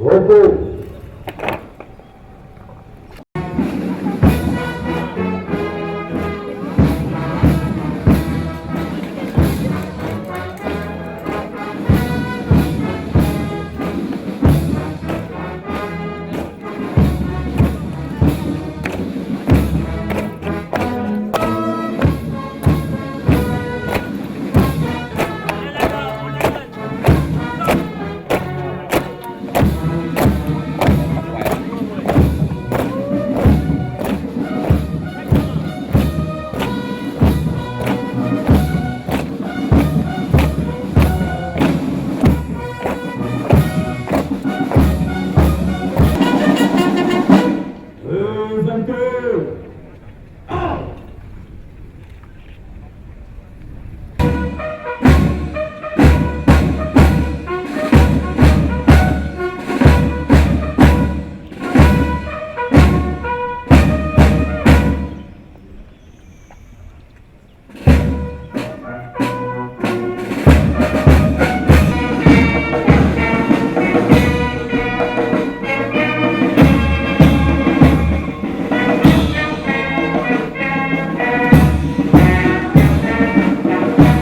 Repos.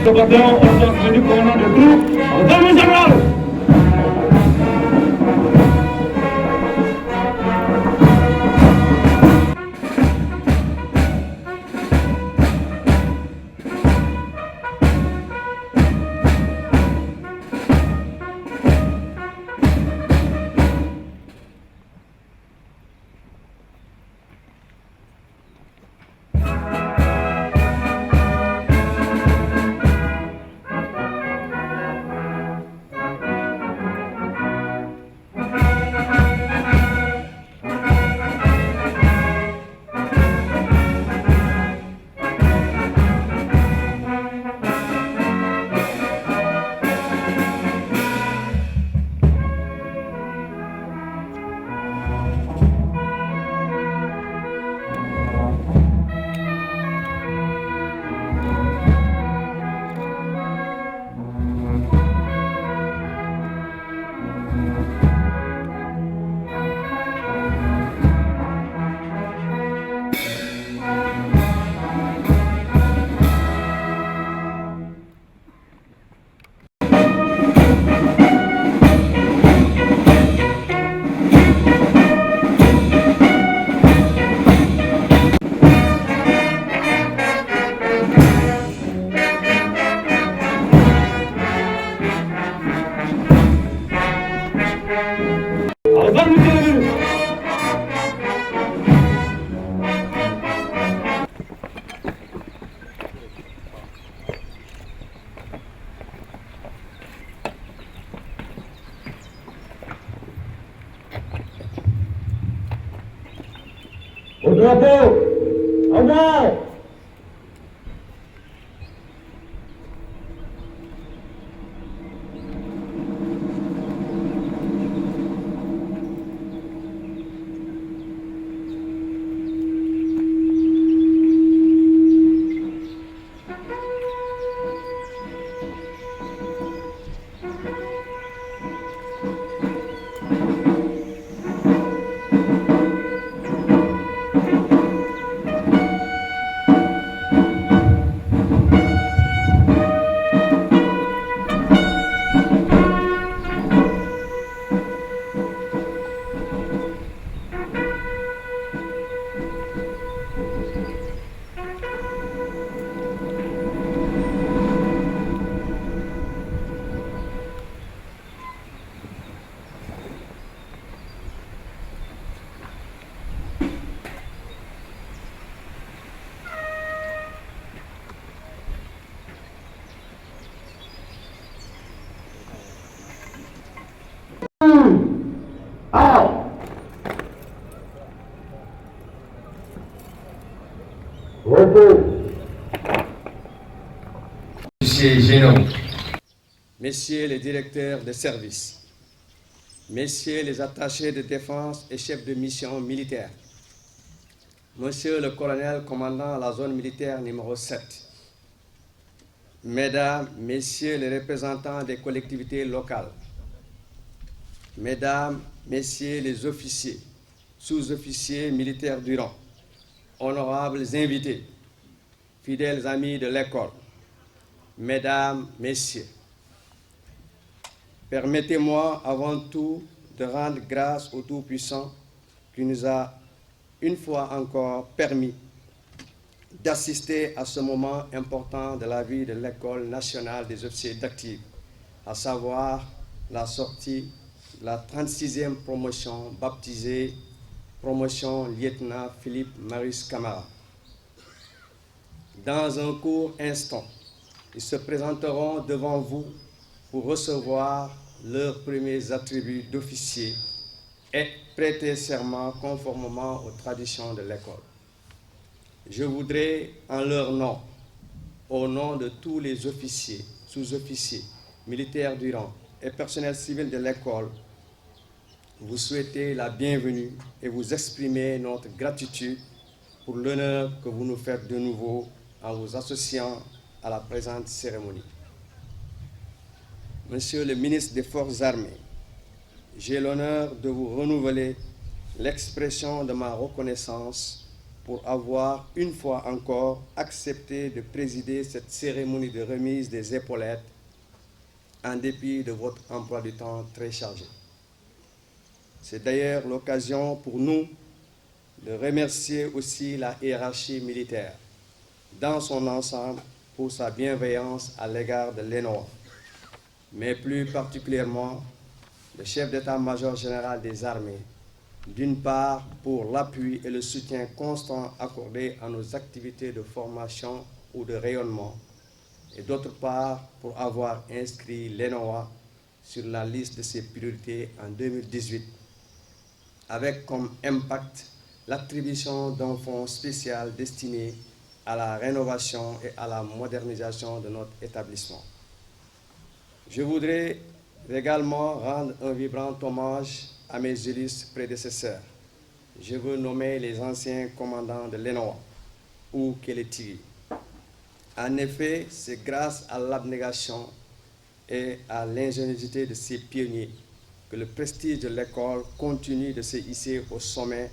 Commandant, ordre du commandant de troupes, ordre général. Au drapeau, en bas. Messieurs les directeurs de service, Messieurs les attachés de défense et chefs de mission militaire, Monsieur le colonel commandant la zone militaire numéro 7, Mesdames, Messieurs les représentants des collectivités locales, Mesdames, Messieurs les officiers, sous-officiers militaires du rang, honorables invités, fidèles amis de l'école, Mesdames, Messieurs, permettez-moi avant tout de rendre grâce au Tout-Puissant qui nous a une fois encore permis d'assister à ce moment important de la vie de l'École nationale des officiers d'active, à savoir la sortie de la 36e promotion baptisée promotion lieutenant Philippe Maurice Camara. Dans un court instant, ils se présenteront devant vous pour recevoir leurs premiers attributs d'officier et prêter serment conformément aux traditions de l'école. Je voudrais, en leur nom, au nom de tous les officiers, sous-officiers, militaires du rang et personnel civil de l'école, vous souhaiter la bienvenue et vous exprimer notre gratitude pour l'honneur que vous nous faites de nouveau en vous associant à la présente cérémonie. Monsieur le ministre des Forces armées, j'ai l'honneur de vous renouveler l'expression de ma reconnaissance pour avoir une fois encore accepté de présider cette cérémonie de remise des épaulettes en dépit de votre emploi du temps très chargé. C'est d'ailleurs l'occasion pour nous de remercier aussi la hiérarchie militaire dans son ensemble pour sa bienveillance à l'égard de l'ENOA, mais plus particulièrement le chef d'état-major général des armées, d'une part pour l'appui et le soutien constant accordé à nos activités de formation ou de rayonnement, et d'autre part pour avoir inscrit l'ENOA sur la liste de ses priorités en 2018, avec comme impact l'attribution d'un fonds spécial destiné à la rénovation et à la modernisation de notre établissement. Je voudrais également rendre un vibrant hommage à mes illustres prédécesseurs. Je veux nommer les anciens commandants de l'ENOA, ou Kélétigui. En effet, c'est grâce à l'abnégation et à l'ingéniosité de ces pionniers que le prestige de l'école continue de se hisser au sommet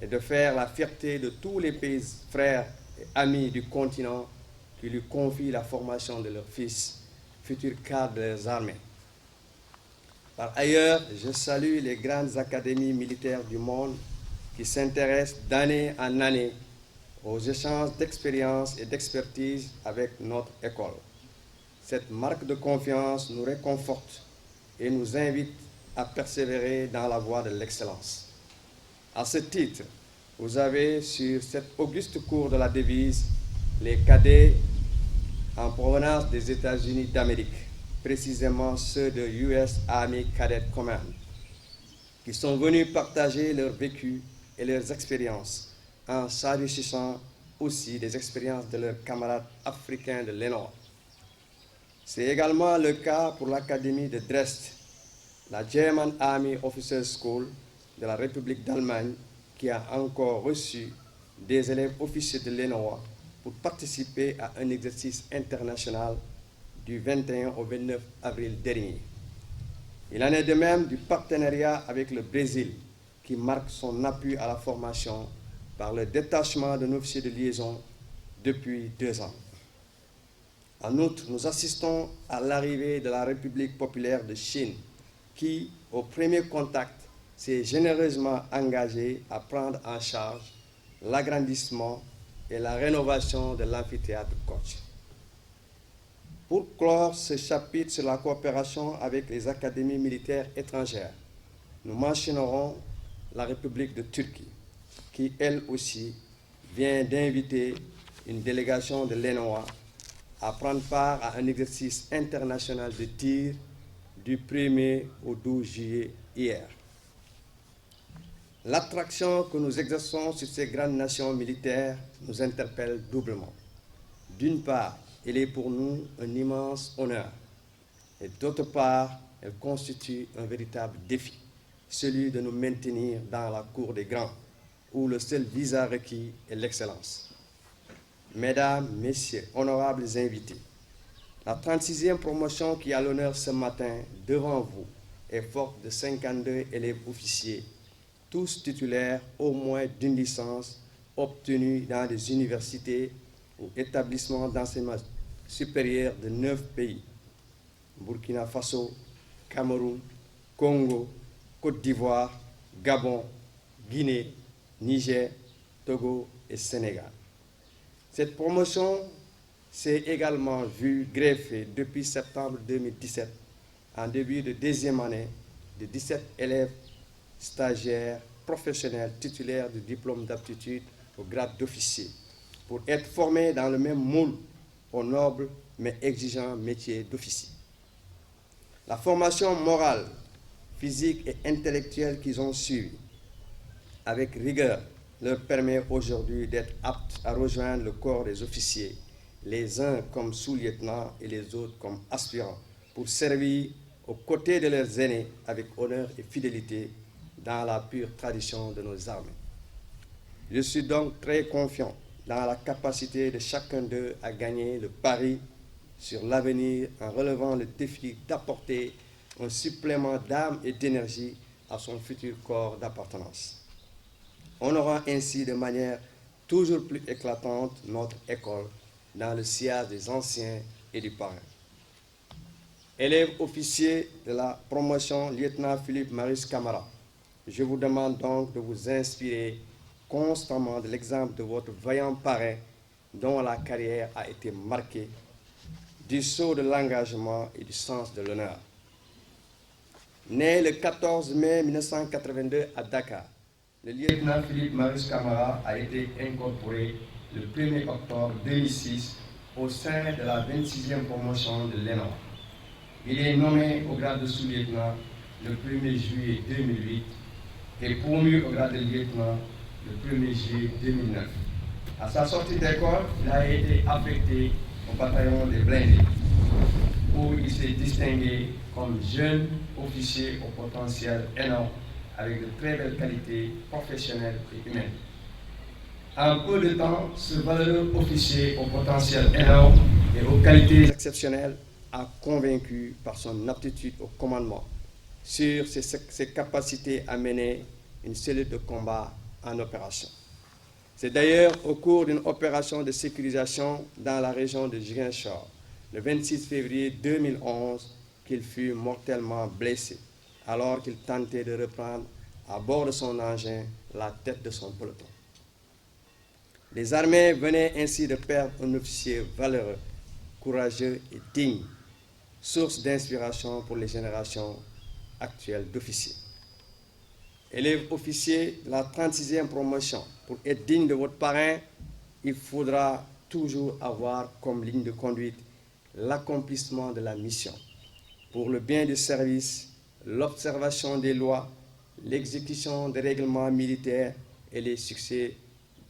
et de faire la fierté de tous les pays frères et amis du continent qui lui confient la formation de leurs fils, futurs cadres des armées. Par ailleurs, je salue les grandes académies militaires du monde qui s'intéressent d'année en année aux échanges d'expérience et d'expertise avec notre école. Cette marque de confiance nous réconforte et nous invite à persévérer dans la voie de l'excellence. À ce titre, vous avez sur cette auguste cour de la devise les cadets en provenance des États-Unis d'Amérique, précisément ceux de US Army Cadet Command, qui sont venus partager leur vécu et leurs expériences en s'enrichissant aussi des expériences de leurs camarades africains de l'ENOA. C'est également le cas pour l'Académie de Dresde, la German Army Officers School de la République d'Allemagne, qui a encore reçu des élèves officiers de l'ENOA pour participer à un exercice international du 21 au 29 avril dernier. Il en est de même du partenariat avec le Brésil, qui marque son appui à la formation par le détachement d'un officier de liaison depuis 2 ans. En outre, nous assistons à l'arrivée de la République populaire de Chine, qui, au premier contact, s'est généreusement engagée à prendre en charge l'agrandissement et la rénovation de l'amphithéâtre Kotch. Pour clore ce chapitre sur la coopération avec les académies militaires étrangères, nous mentionnerons la République de Turquie, qui elle aussi vient d'inviter une délégation de l'ENOA à prendre part à un exercice international de tir du 1er au 12 juillet hier. L'attraction que nous exerçons sur ces grandes nations militaires nous interpelle doublement. D'une part, elle est pour nous un immense honneur, et d'autre part, elle constitue un véritable défi, celui de nous maintenir dans la cour des grands, où le seul visa requis est l'excellence. Mesdames, Messieurs, honorables invités, la 36e promotion qui a l'honneur ce matin devant vous est forte de 52 élèves officiers, tous titulaires au moins d'une licence obtenue dans des universités ou établissements d'enseignement supérieur de 9 pays: Burkina Faso, Cameroun, Congo, Côte d'Ivoire, Gabon, Guinée, Niger, Togo et Sénégal. Cette promotion s'est également vue greffée depuis septembre 2017, en début de deuxième année, de 17 élèves stagiaires professionnels titulaires du diplôme d'aptitude au grade d'officier, pour être formés dans le même moule au noble mais exigeant métier d'officier. La formation morale, physique et intellectuelle qu'ils ont suivie avec rigueur leur permet aujourd'hui d'être aptes à rejoindre le corps des officiers, les uns comme sous-lieutenants et les autres comme aspirants, pour servir aux côtés de leurs aînés avec honneur et fidélité dans la pure tradition de nos armées. Je suis donc très confiant dans la capacité de chacun d'eux à gagner le pari sur l'avenir en relevant le défi d'apporter un supplément d'âme et d'énergie à son futur corps d'appartenance. Honorant ainsi de manière toujours plus éclatante notre école dans le sillage des anciens et du parrain. Élève officier de la promotion lieutenant Philippe Maurice Camara, je vous demande donc de vous inspirer constamment de l'exemple de votre vaillant parrain dont la carrière a été marquée du sceau de l'engagement et du sens de l'honneur. Né le 14 mai 1982 à Dakar, le lieutenant Philippe Maurice Camara a été incorporé le 1er octobre 2006 au sein de la 26e promotion de l'ENOR. Il est nommé au grade de sous-lieutenant le 1er juillet 2008 et promu au grade de lieutenant le 1er juillet 2009. À sa sortie d'école, il a été affecté au bataillon des blindés, où il s'est distingué comme jeune officier au potentiel énorme, avec de très belles qualités professionnelles et humaines. En peu de temps, ce valeureux officier au potentiel énorme et aux qualités exceptionnelles a convaincu par son aptitude au commandement sur ses capacités à mener une cellule de combat en opération. C'est d'ailleurs au cours d'une opération de sécurisation dans la région de Ziguinchor, le 26 février 2011, qu'il fut mortellement blessé, alors qu'il tentait de reprendre à bord de son engin la tête de son peloton. Les armées venaient ainsi de perdre un officier valeureux, courageux et digne, source d'inspiration pour les générations actuelles d'officiers. Élèves officiers de la 36e promotion, pour être digne de votre parrain, il faudra toujours avoir comme ligne de conduite l'accomplissement de la mission, pour le bien du service, l'observation des lois, l'exécution des règlements militaires et les succès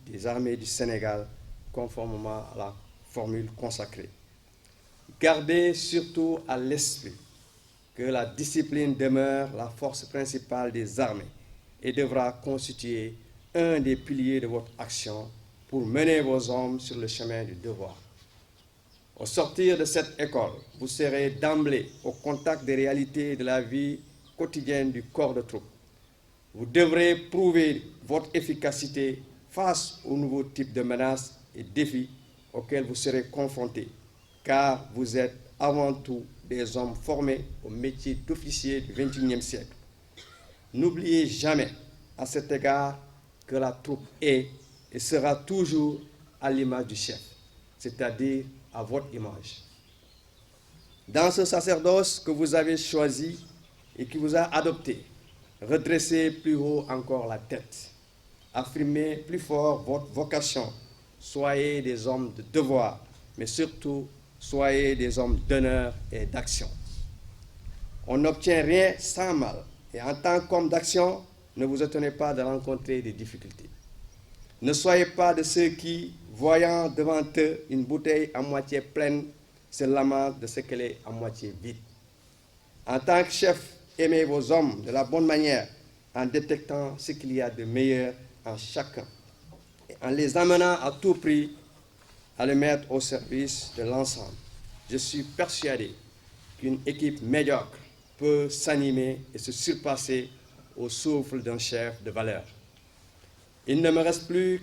des armées du Sénégal, conformément à la formule consacrée. Gardez surtout à l'esprit que la discipline demeure la force principale des armées et devra constituer un des piliers de votre action pour mener vos hommes sur le chemin du devoir. Au sortir de cette école, vous serez d'emblée au contact des réalités de la vie quotidienne du corps de troupe. Vous devrez prouver votre efficacité face aux nouveaux types de menaces et défis auxquels vous serez confrontés, car vous êtes avant tout des hommes formés au métier d'officier du XXIe siècle. N'oubliez jamais à cet égard que la troupe est et sera toujours à l'image du chef, c'est-à-dire à votre image. Dans ce sacerdoce que vous avez choisi et qui vous a adopté, redressez plus haut encore la tête, affirmez plus fort votre vocation, soyez des hommes de devoir, mais surtout soyez des hommes d'honneur et d'action. On n'obtient rien sans mal, et en tant qu'homme d'action, ne vous étonnez pas de rencontrer des difficultés. Ne soyez pas de ceux qui, voyant devant eux une bouteille à moitié pleine, se lamentent de ce qu'elle est à moitié vide. En tant que chef, aimez vos hommes de la bonne manière, en détectant ce qu'il y a de meilleur en chacun, et en les amenant à tout prix à le mettre au service de l'ensemble. Je suis persuadé qu'une équipe médiocre peut s'animer et se surpasser au souffle d'un chef de valeur. Il ne me reste plus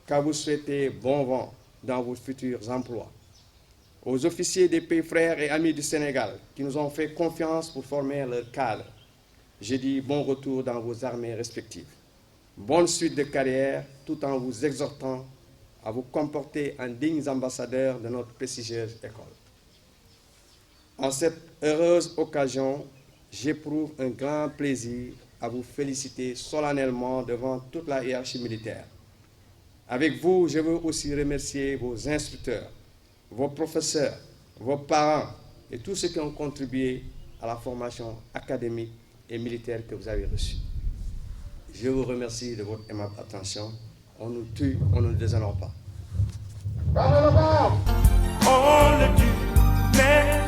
qu'à vous souhaiter bon vent dans vos futurs emplois. Aux officiers des pays frères et amis du Sénégal qui nous ont fait confiance pour former leur cadre, je dis bon retour dans vos armées respectives. Bonne suite de carrière, tout en vous exhortant à vous comporter en dignes ambassadeurs de notre prestigieuse école. En cette heureuse occasion, j'éprouve un grand plaisir à vous féliciter solennellement devant toute la hiérarchie militaire. Avec vous, je veux aussi remercier vos instructeurs, vos professeurs, vos parents et tous ceux qui ont contribué à la formation académique et militaire que vous avez reçue. Je vous remercie de votre aimable attention. On nous tue, on ne nous déshonore pas. On le tue, mais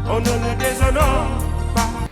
on ne le déshonore pas.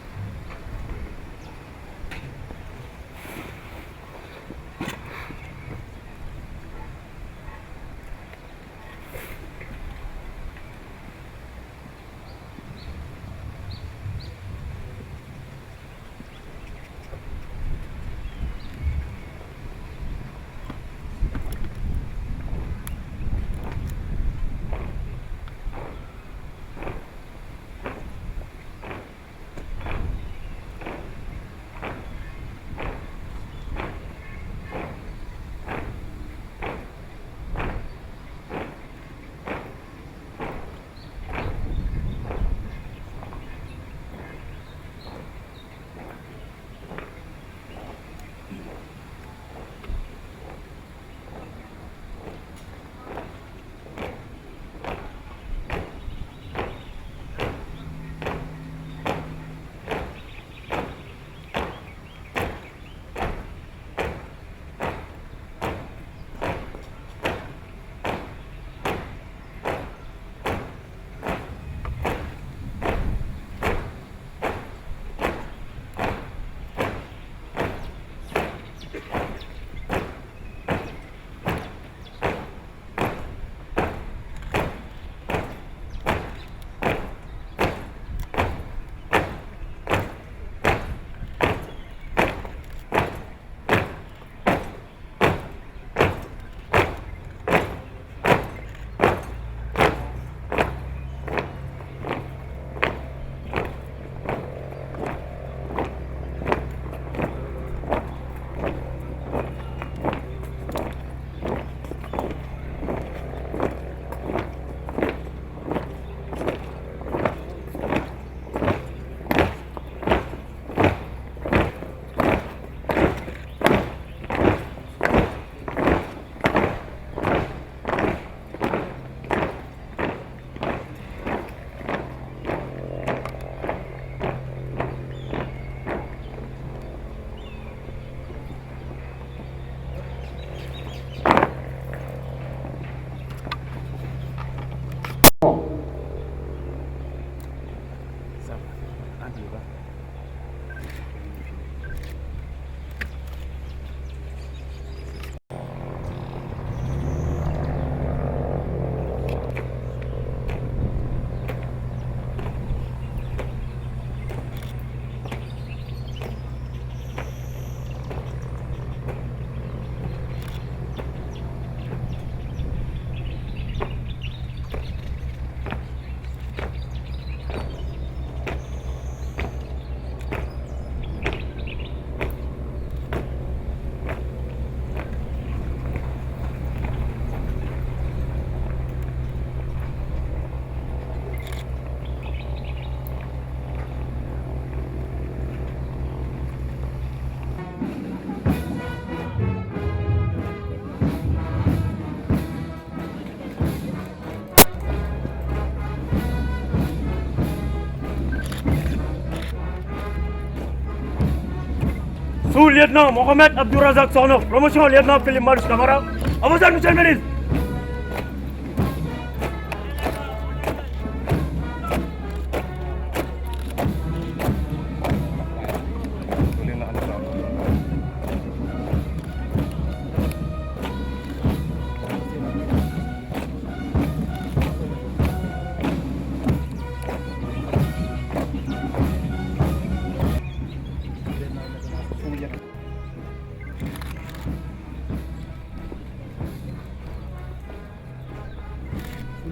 Sous-lieutenant Mohamed Abdourazak Sornof, promotion lieutenant Philippe Marius Camara. À vos ordres, monsieur le ministre.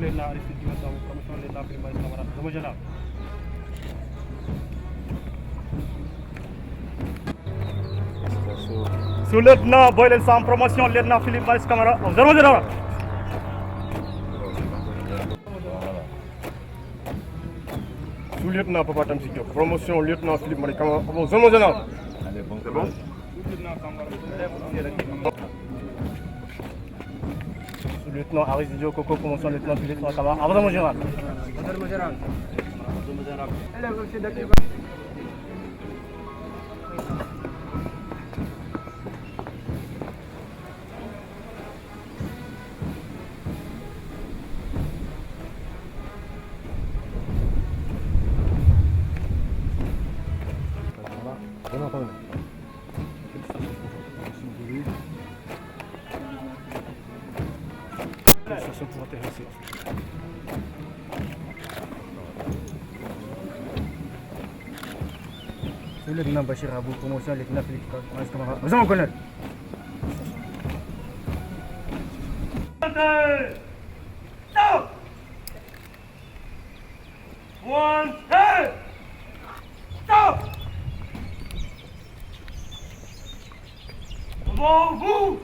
Sous-lieutenant Aristide Diomaye, promotion lieutenant Philippe Maurice Camara, promotion général. Sous-lieutenant Boylen Sam, promotion lieutenant Philippe Maurice Camara, observation générale. Sous-lieutenant Papa Tamsi Diop, promotion lieutenant Philippe Maurice Camara, observation générale. C'est bon? Sous-lieutenant Aristide Diop, promotion lieutenant Philippe Maurice Camara, observation générale. Observation générale. Lieutenant Bachir Abou, promotion lieutenant Philippe Maurice Camara. Vous en connaissez? Stop! One, two! Stop! Devant vous!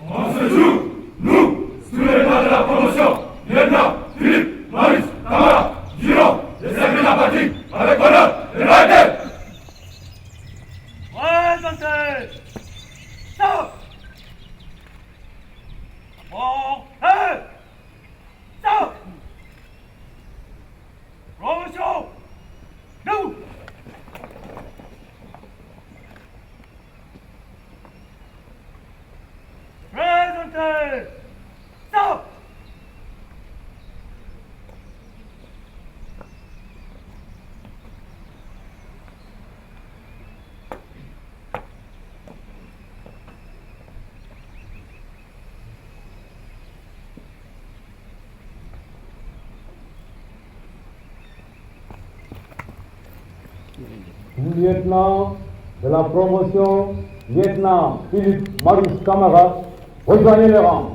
On se joue, nous, sous-lieutenant de la promotion, lieutenant Philippe Maurice Camara, jurons de servir la patrie avec honneur et loyauté. Stop! Bon, hey! Stop! Promotion! Nous! Présentez! Stop! Lieutenant de la promotion, lieutenant Philippe Maurice Camara, rejoignez les rangs.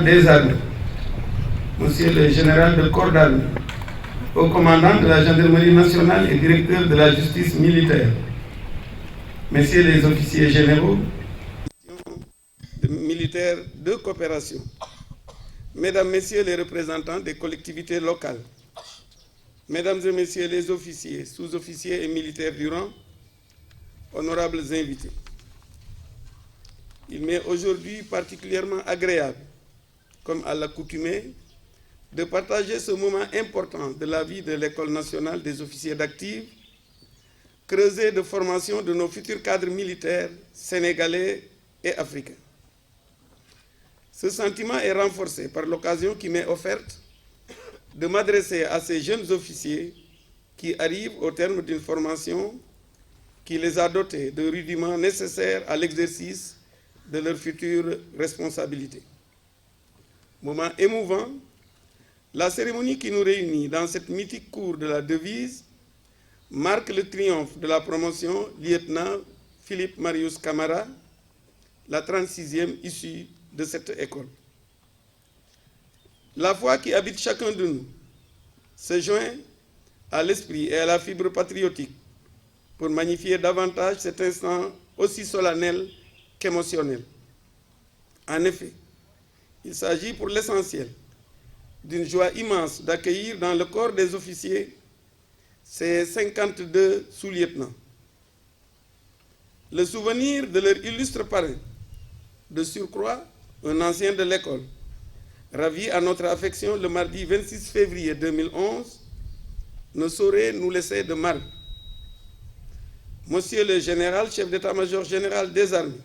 Des armées, Monsieur le général de corps d'armée, au commandant de la gendarmerie nationale et directeur de la justice militaire, Messieurs les officiers généraux, militaires de coopération, Mesdames, Messieurs les représentants des collectivités locales, Mesdames et Messieurs les officiers, sous-officiers et militaires du rang, honorables invités. Il m'est aujourd'hui particulièrement agréable, comme à l'accoutumée, de partager ce moment important de la vie de l'École nationale des officiers d'active, creusée de formation de nos futurs cadres militaires sénégalais et africains. Ce sentiment est renforcé par l'occasion qui m'est offerte de m'adresser à ces jeunes officiers qui arrivent au terme d'une formation qui les a dotés de rudiments nécessaires à l'exercice de leurs futures responsabilités. Moment émouvant, la cérémonie qui nous réunit dans cette mythique cour de la devise marque le triomphe de la promotion lieutenant Philippe Maurice Camara, la 36e issue de cette école. La foi qui habite chacun de nous se joint à l'esprit et à la fibre patriotique pour magnifier davantage cet instant aussi solennel qu'émotionnel. En effet, il s'agit pour l'essentiel d'une joie immense d'accueillir dans le corps des officiers ces 52 sous-lieutenants. Le souvenir de leur illustre parrain, de surcroît un ancien de l'école, ravi à notre affection le mardi 26 février 2011, ne saurait nous laisser de marbre. Monsieur le général, chef d'état-major général des armées,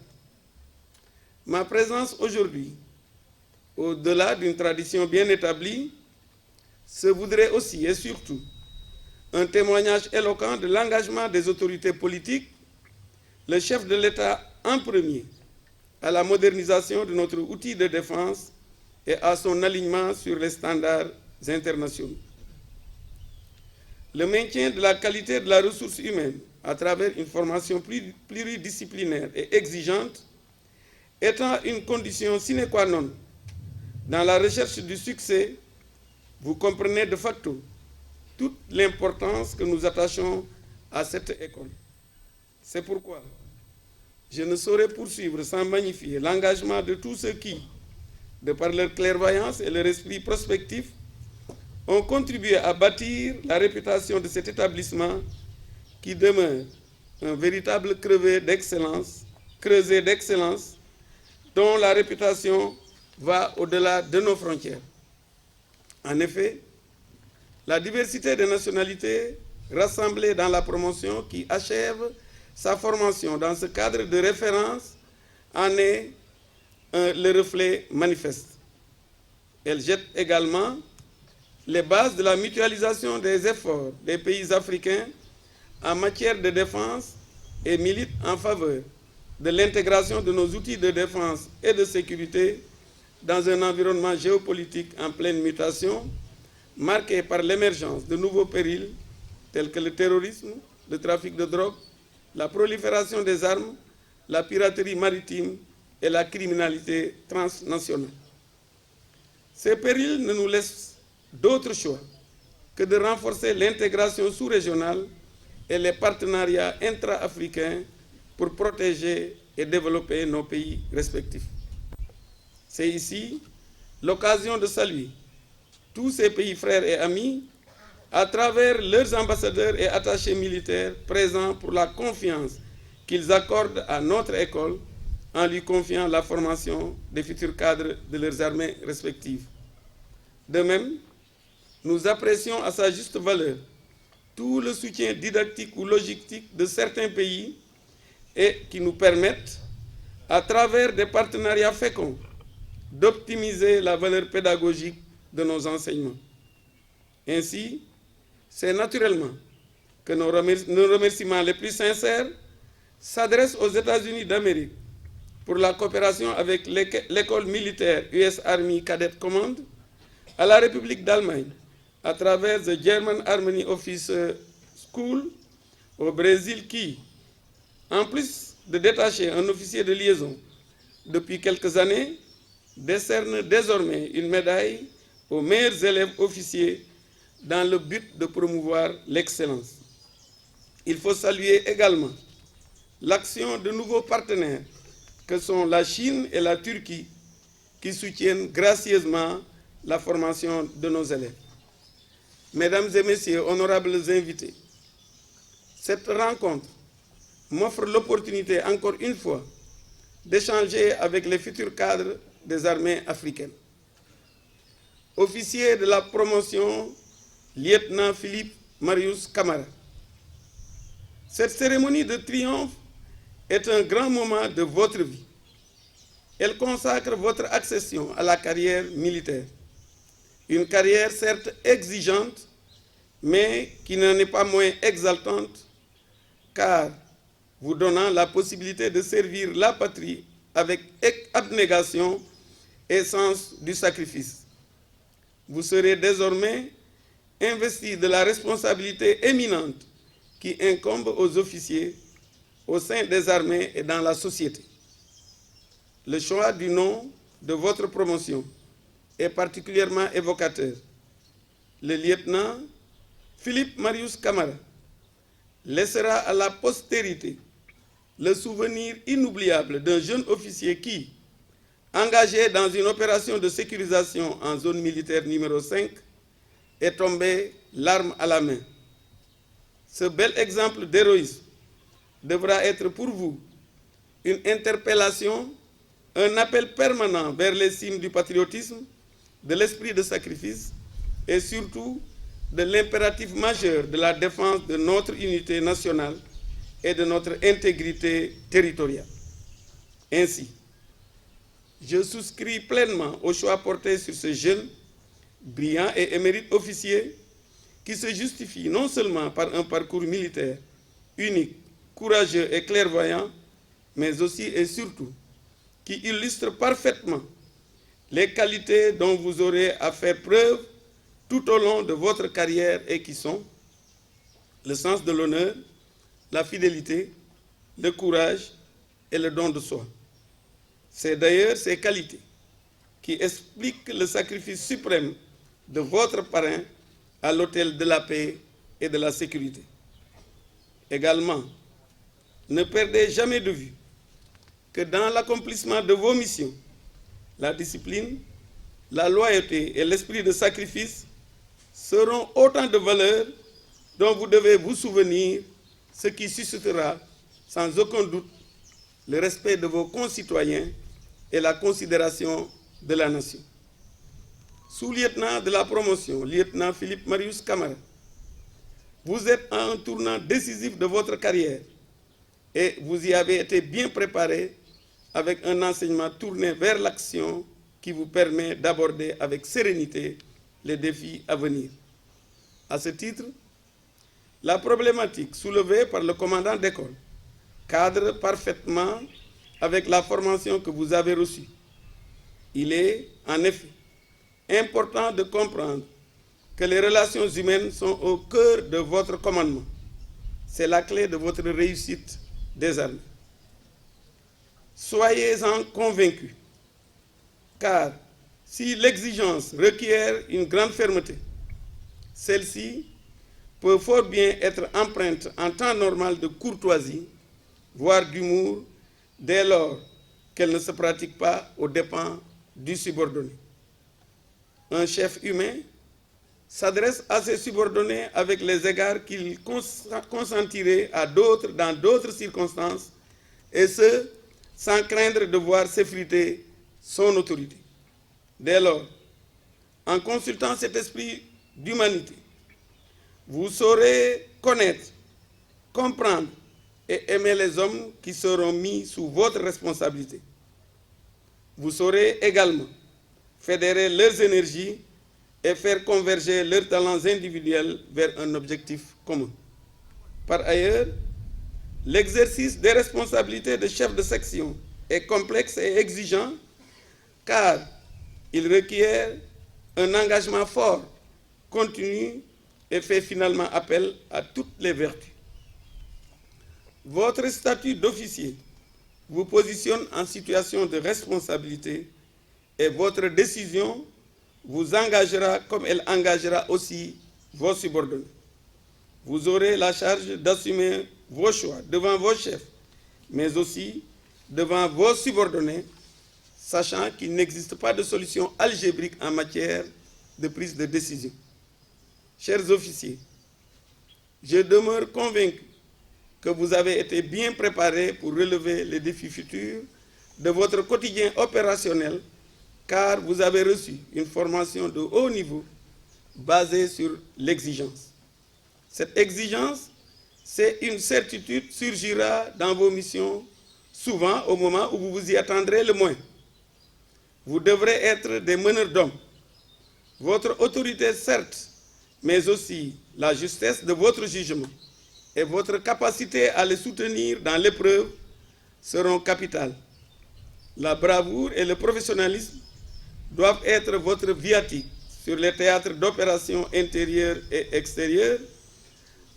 ma présence aujourd'hui, au-delà d'une tradition bien établie, se voudrait aussi et surtout un témoignage éloquent de l'engagement des autorités politiques, le chef de l'État en premier, à la modernisation de notre outil de défense et à son alignement sur les standards internationaux. Le maintien de la qualité de la ressource humaine à travers une formation pluridisciplinaire et exigeante étant une condition sine qua non dans la recherche du succès, vous comprenez de facto toute l'importance que nous attachons à cette école. C'est pourquoi je ne saurais poursuivre sans magnifier l'engagement de tous ceux qui, de par leur clairvoyance et leur esprit prospectif, ont contribué à bâtir la réputation de cet établissement qui demeure un véritable creuset d'excellence, dont la réputation va au-delà de nos frontières. En effet, la diversité des nationalités rassemblées dans la promotion qui achève sa formation dans ce cadre de référence en est le reflet manifeste. Elle jette également les bases de la mutualisation des efforts des pays africains en matière de défense et milite en faveur de l'intégration de nos outils de défense et de sécurité dans un environnement géopolitique en pleine mutation, marqué par l'émergence de nouveaux périls tels que le terrorisme, le trafic de drogue, la prolifération des armes, la piraterie maritime et la criminalité transnationale. Ces périls ne nous laissent d'autre choix que de renforcer l'intégration sous-régionale et les partenariats intra-africains pour protéger et développer nos pays respectifs. C'est ici l'occasion de saluer tous ces pays frères et amis à travers leurs ambassadeurs et attachés militaires présents pour la confiance qu'ils accordent à notre école en lui confiant la formation des futurs cadres de leurs armées respectives. De même, nous apprécions à sa juste valeur tout le soutien didactique ou logistique de certains pays et qui nous permettent, à travers des partenariats féconds, d'optimiser la valeur pédagogique de nos enseignements. Ainsi, c'est naturellement que nos remerciements les plus sincères s'adressent aux États-Unis d'Amérique pour la coopération avec l'école militaire US Army Cadet Command, à la République d'Allemagne à travers the German Army Officer School, au Brésil qui, en plus de détacher un officier de liaison depuis quelques années, décerne désormais une médaille aux meilleurs élèves officiers dans le but de promouvoir l'excellence. Il faut saluer également l'action de nouveaux partenaires que sont la Chine et la Turquie qui soutiennent gracieusement la formation de nos élèves. Mesdames et messieurs, honorables invités, cette rencontre m'offre l'opportunité encore une fois d'échanger avec les futurs cadres des armées africaines. Officier de la promotion, lieutenant Philippe Marius Camara. Cette cérémonie de triomphe est un grand moment de votre vie. Elle consacre votre accession à la carrière militaire. Une carrière certes exigeante, mais qui n'en est pas moins exaltante, car vous donnant la possibilité de servir la patrie avec abnégation et sens du sacrifice. Vous serez désormais investi de la responsabilité éminente qui incombe aux officiers au sein des armées et dans la société. Le choix du nom de votre promotion est particulièrement évocateur. Le lieutenant Philippe Marius Camara laissera à la postérité le souvenir inoubliable d'un jeune officier qui, engagé dans une opération de sécurisation en zone militaire numéro 5, est tombé l'arme à la main. Ce bel exemple d'héroïsme devra être pour vous une interpellation, un appel permanent vers les cimes du patriotisme, de l'esprit de sacrifice et surtout de l'impératif majeur de la défense de notre unité nationale et de notre intégrité territoriale. Ainsi, je souscris pleinement au choix porté sur ce jeune, brillant et émérite officier qui se justifie non seulement par un parcours militaire unique, courageux et clairvoyant, mais aussi et surtout qui illustre parfaitement les qualités dont vous aurez à faire preuve tout au long de votre carrière et qui sont le sens de l'honneur, la fidélité, le courage et le don de soi. C'est d'ailleurs ces qualités qui expliquent le sacrifice suprême de votre parrain à l'autel de la paix et de la sécurité. Également, ne perdez jamais de vue que dans l'accomplissement de vos missions, la discipline, la loyauté et l'esprit de sacrifice seront autant de valeurs dont vous devez vous souvenir, ce qui suscitera sans aucun doute le respect de vos concitoyens et la considération de la nation. Sous-lieutenant de la promotion, lieutenant Philippe Marius Camara, vous êtes à un tournant décisif de votre carrière et vous y avez été bien préparé avec un enseignement tourné vers l'action qui vous permet d'aborder avec sérénité les défis à venir. À ce titre, la problématique soulevée par le commandant d'école cadre parfaitement avec la formation que vous avez reçue. Il est, en effet, important de comprendre que les relations humaines sont au cœur de votre commandement. C'est la clé de votre réussite des armées. Soyez-en convaincus, car si l'exigence requiert une grande fermeté, celle-ci peut fort bien être empreinte en temps normal de courtoisie, voire d'humour, dès lors qu'elle ne se pratique pas aux dépens du subordonné. Un chef humain s'adresse à ses subordonnés avec les égards qu'il consentirait à d'autres dans d'autres circonstances, et ce, sans craindre de voir s'effriter son autorité. Dès lors, en consultant cet esprit d'humanité, vous saurez connaître, comprendre et aimer les hommes qui seront mis sous votre responsabilité. Vous saurez également fédérer leurs énergies et faire converger leurs talents individuels vers un objectif commun. Par ailleurs, l'exercice des responsabilités de chef de section est complexe et exigeant car il requiert un engagement fort, continu et fait finalement appel à toutes les vertus. Votre statut d'officier vous positionne en situation de responsabilité et votre décision vous engagera comme elle engagera aussi vos subordonnés. Vous aurez la charge d'assumer vos choix devant vos chefs, mais aussi devant vos subordonnés, sachant qu'il n'existe pas de solution algébrique en matière de prise de décision. Chers officiers, je demeure convaincu que vous avez été bien préparés pour relever les défis futurs de votre quotidien opérationnel, car vous avez reçu une formation de haut niveau basée sur l'exigence. Cette exigence, c'est une certitude, surgira dans vos missions, souvent au moment où vous vous y attendrez le moins. Vous devrez être des meneurs d'hommes. Votre autorité, certes, mais aussi la justesse de votre jugement et votre capacité à les soutenir dans l'épreuve seront capitales. La bravoure et le professionnalisme doivent être votre viatique sur les théâtres d'opérations intérieures et extérieures,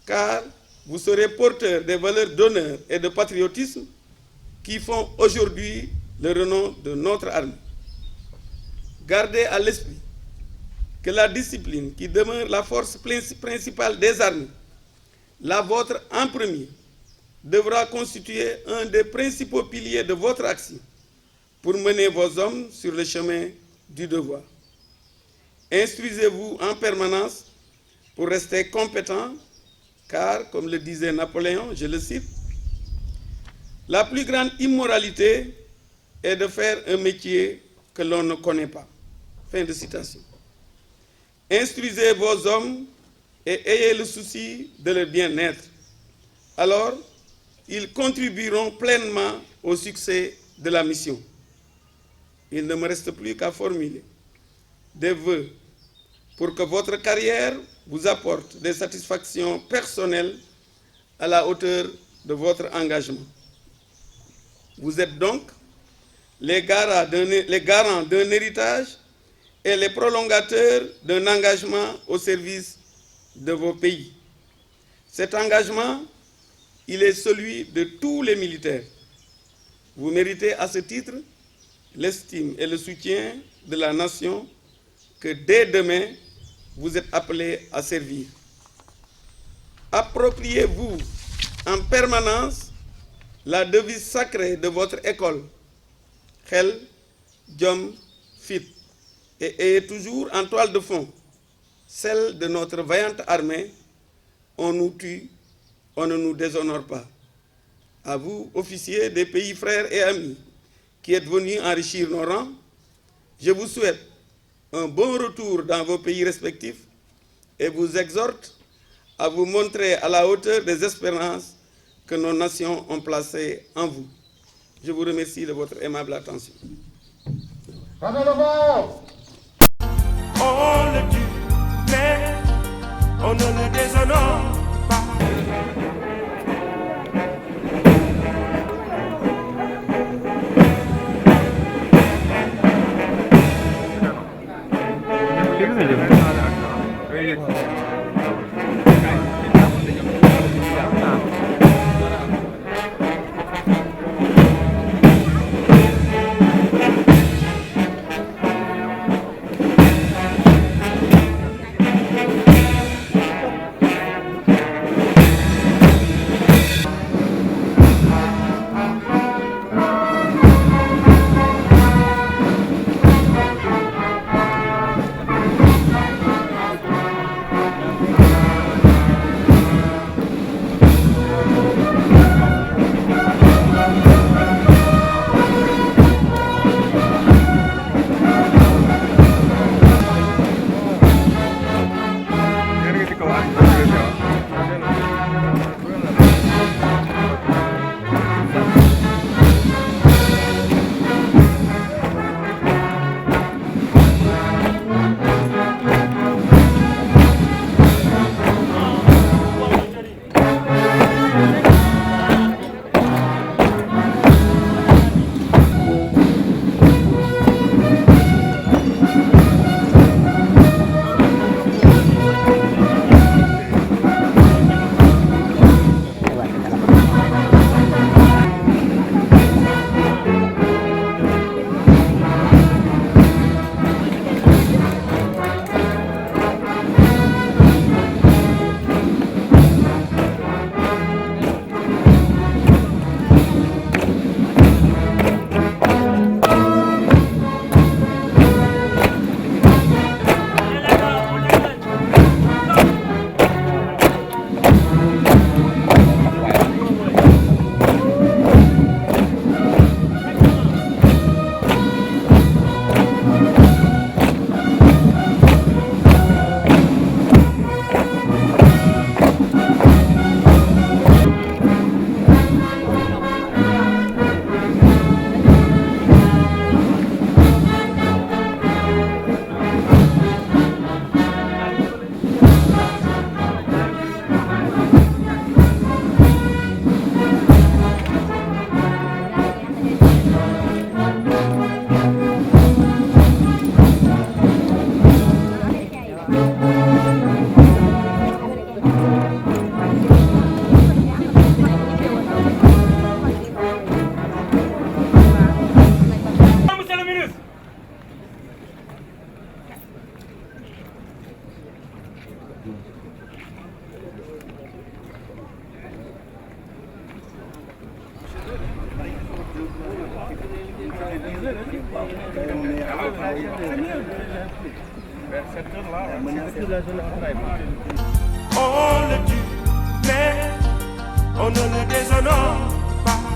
car vous serez porteur des valeurs d'honneur et de patriotisme qui font aujourd'hui le renom de notre armée. Gardez à l'esprit que la discipline qui demeure la force principale des armées, la vôtre en premier, devra constituer un des principaux piliers de votre action pour mener vos hommes sur le chemin du devoir. Instruisez-vous en permanence pour rester compétent, car, comme le disait Napoléon, je le cite, « La plus grande immoralité est de faire un métier que l'on ne connaît pas. » Fin de citation. Instruisez vos hommes et ayez le souci de leur bien-être. Alors, ils contribueront pleinement au succès de la mission. Il ne me reste plus qu'à formuler des vœux pour que votre carrière vous apporte des satisfactions personnelles à la hauteur de votre engagement. Vous êtes donc les garants d'un héritage et les prolongateurs d'un engagement au service de vos pays. Cet engagement, il est celui de tous les militaires. Vous méritez à ce titre l'estime et le soutien de la nation que dès demain, vous êtes appelés à servir. Appropriez-vous en permanence la devise sacrée de votre école, Xel, Jom, Fit, et ayez toujours en toile de fond celle de notre vaillante armée. On nous tue, on ne nous déshonore pas. À vous, officiers des pays frères et amis, qui êtes venus enrichir nos rangs, je vous souhaite un bon retour dans vos pays respectifs et vous exhorte à vous montrer à la hauteur des espérances que nos nations ont placées en vous. Je vous remercie de votre aimable attention. On le tue, mais on ne le déshonore pas.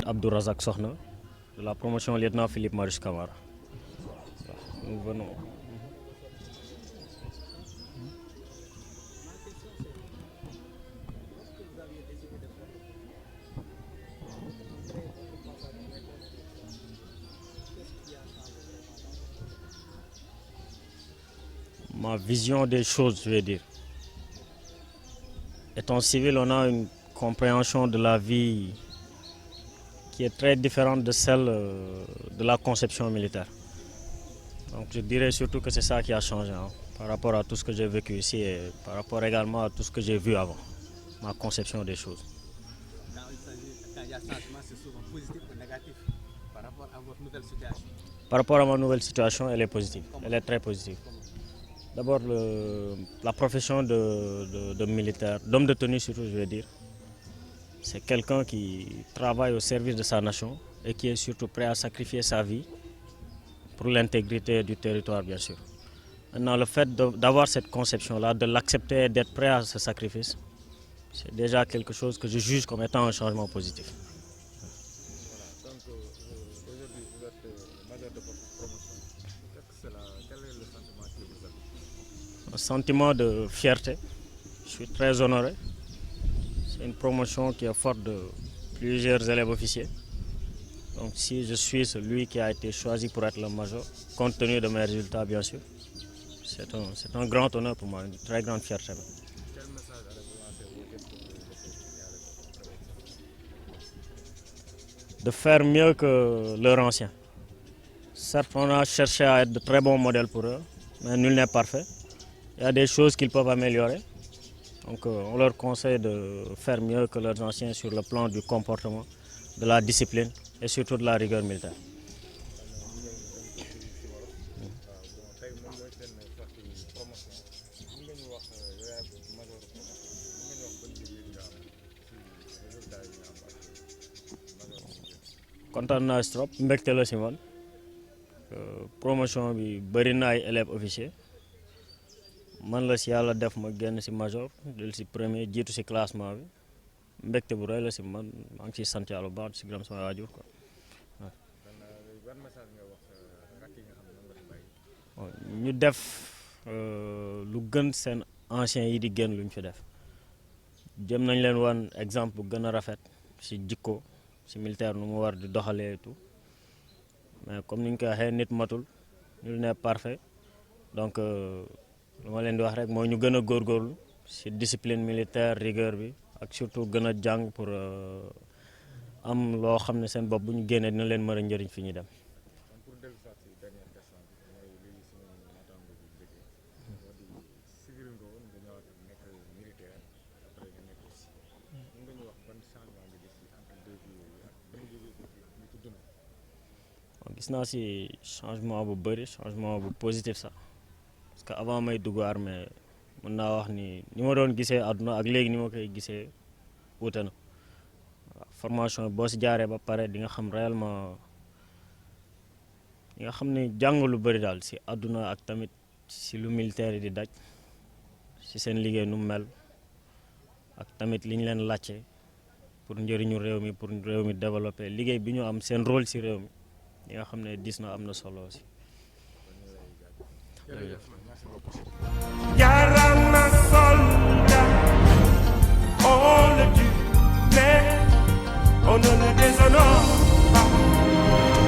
Abdou Razak Sokhna, de la promotion lieutenant Philippe Marius Camara. Nous venons. ma vision des choses, je vais dire. Étant civil, on a une compréhension de la vie qui est très différente de celle de la conception militaire. Donc je dirais surtout que c'est ça qui a changé par rapport à tout ce que j'ai vécu ici et par rapport également à tout ce que j'ai vu avant, ma conception des choses. Quand il y a changement, c'est souvent positif ou négatif par rapport à votre nouvelle situation? Par rapport à ma nouvelle situation, elle est positive, elle est très positive. D'abord, la profession de militaire, d'homme de tenue surtout, je vais dire, c'est quelqu'un qui travaille au service de sa nation et qui est surtout prêt à sacrifier sa vie pour l'intégrité du territoire, bien sûr. Maintenant, le fait d'avoir cette conception-là, de l'accepter et d'être prêt à ce sacrifice, c'est déjà quelque chose que je juge comme étant un changement positif. Voilà, donc aujourd'hui vous êtes major de votre promotion. Quel est le sentiment que vous avez? Un sentiment de fierté. Je suis très honoré. C'est une promotion qui est forte de plusieurs élèves officiers. Donc si je suis celui qui a été choisi pour être le major, compte tenu de mes résultats bien sûr, c'est un grand honneur pour moi, une très grande fierté. Quel message allez-vous lancer aux jeunes pour De faire mieux que leurs anciens. Certes, on a cherché à être de très bons modèles pour eux, mais nul n'est parfait. Il y a des choses qu'ils peuvent améliorer. Donc on leur conseille de faire mieux que leurs anciens sur le plan du comportement, de la discipline et surtout de la rigueur militaire. Kontaan naa si trop mbégte la si man promotion bi bëri na ay élèves officiers man la si yàlla def ma génn si major del si premier jiitu si classement bi mbégte bu rëy la si man maa ngi ciy sant yàlla bu baax si gërëm sama waajur quoi. ñu def lu gën seen anciens yi di génn lu ñu fi def jëm nañ leen wan exemple bu gën a rafet si jikko si militaire nu mu war di doxalee et tout mais comme ni ñu koy waxee nit matul nul n'est parfait donc lu ma leen di wax rek mooy ñu gën a góorgóorlu si discipline militaire rigueur bi ak surtout gën a jàng pour am loo xam ne seen bopp bu ñu génnee dina leen mën a njëriñ fi ñuy dem. gis naa si changement bu bëri changement bu positif sax parce que avant may dugg armée mën naa wax ni ma doon gisee àdduna ak léegi ni ma koy gisee wuute na waaw formation boo si jaaree ba pare di nga xam réellement di nga xam ne jàng lu bëri daal si àdduna ak tamit si lu militaire yi di daj si seen liggéey nu mu mel ak tamit li ñu leen laajte pour njëriñu réew mi pour réew mi développer liggéey bi ñu am seen rôle si réew mi. li nga xam ne dis na am na solo aussi. Merci beaucoup.